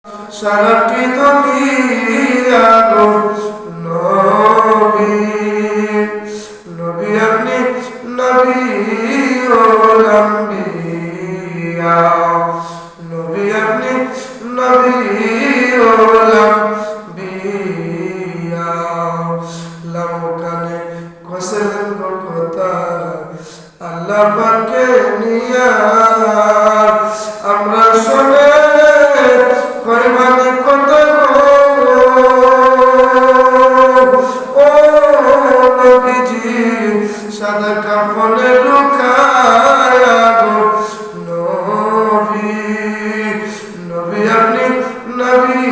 সারাটি দুনিয়া গো নবী নবী আপনি নবী ওল আম্বিয়া নবী আপনি নবী ওল আম্বিয়া লামকানে কসলেন কথা আল্লাহ পাকে নিয়া আমরা শুনে কোরবানি কত ও নবীজি সাদা কাফনে ঢুকায়া গো নবী নবী আপনি নবী